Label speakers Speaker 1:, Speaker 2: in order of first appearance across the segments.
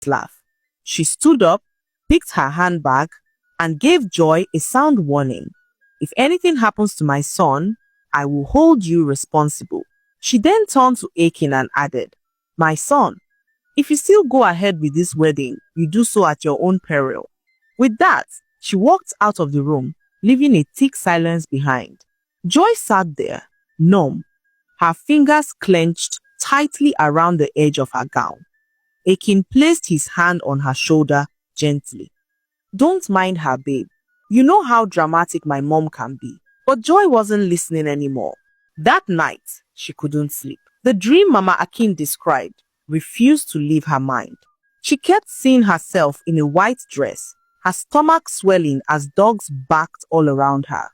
Speaker 1: laugh. She stood up, picked her handbag, and gave Joy a sound warning. "If anything happens to my son, I will hold you responsible." She then turned to Akin and added, "My son, if you still go ahead with this wedding, you do so at your own peril." With that, she walked out of the room, leaving a thick silence behind. Joy sat there, numb, her fingers clenched tightly around the edge of her gown. Akin placed his hand on her shoulder gently. "Don't mind her, babe. You know how dramatic my mom can be." But Joy wasn't listening anymore. That night, she couldn't sleep. The dream Mama Akin described refused to leave her mind. She kept seeing herself in a white dress, her stomach swelling as dogs barked all around her.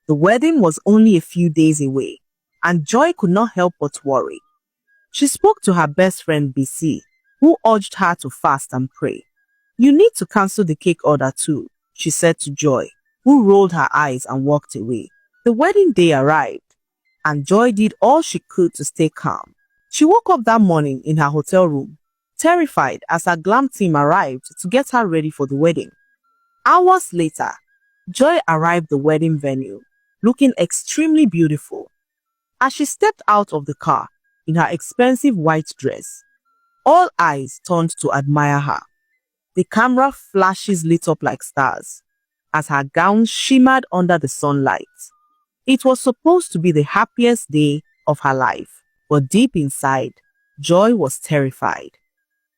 Speaker 1: The wedding was only a few days away, and Joy could not help but worry. She spoke to her best friend BC, who urged her to fast and pray. "You need to cancel the cake order too," she said to Joy, who rolled her eyes and walked away. The wedding day arrived, and Joy did all she could to stay calm. She woke up that morning in her hotel room, terrified as her glam team arrived to get her ready for the wedding. Hours later, Joy arrived at the wedding venue, looking extremely beautiful. As she stepped out of the car in her expensive white dress, all eyes turned to admire her. The camera flashes lit up like stars as her gown shimmered under the sunlight. It was supposed to be the happiest day of her life, but deep inside, Joy was terrified.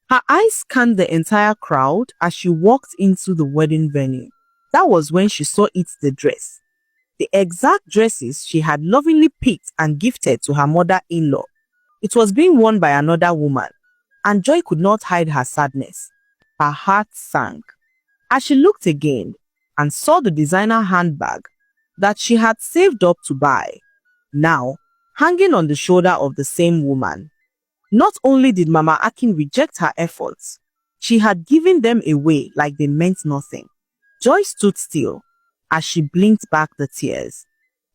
Speaker 1: Her eyes scanned the entire crowd as she walked into the wedding venue. That was when she saw the dress. The exact dresses she had lovingly picked and gifted to her mother-in-law. It was being worn by another woman, and Joy could not hide her sadness. Her heart sank as she looked again and saw the designer handbag that she had saved up to buy, now hanging on the shoulder of the same woman. Not only did Mama Akin reject her efforts, she had given them away like they meant nothing. Joy stood still as she blinked back the tears.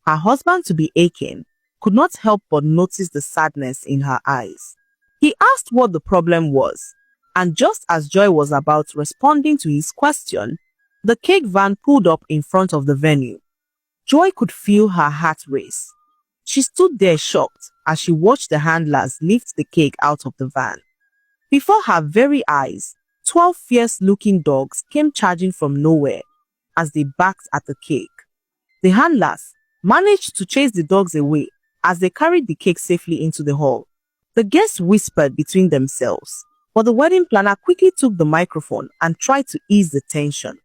Speaker 1: Her husband-to-be Akin could not help but notice the sadness in her eyes. He asked what the problem was, and just as Joy was about responding to his question, the cake van pulled up in front of the venue. Joy could feel her heart race. She stood there shocked as she watched the handlers lift the cake out of the van. Before her very eyes, 12 fierce-looking dogs came charging from nowhere as they barked at the cake. The handlers managed to chase the dogs away as they carried the cake safely into the hall. The guests whispered between themselves, but the wedding planner quickly took the microphone and tried to ease the tension.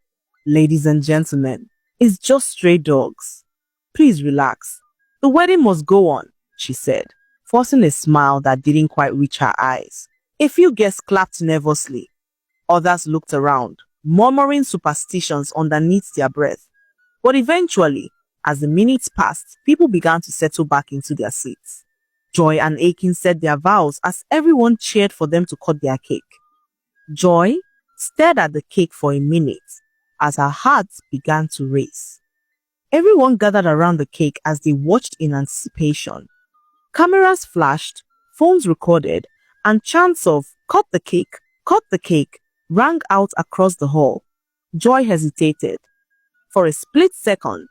Speaker 1: "Ladies and gentlemen, it's just stray dogs. Please relax. The wedding must go on," she said, forcing a smile that didn't quite reach her eyes. A few guests clapped nervously. Others looked around, murmuring superstitions underneath their breath. But eventually, as the minutes passed, people began to settle back into their seats. Joy and Akin said their vows as everyone cheered for them to cut their cake. Joy stared at the cake for a minute as her heart began to race. Everyone gathered around the cake as they watched in anticipation. Cameras flashed, phones recorded, and chants of cut the cake, rang out across the hall. Joy hesitated. For a split second,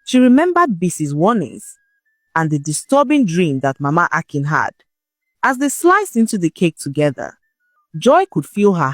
Speaker 1: she remembered BC's warnings and the disturbing dream that Mama Akin had. As they sliced into the cake together, Joy could feel her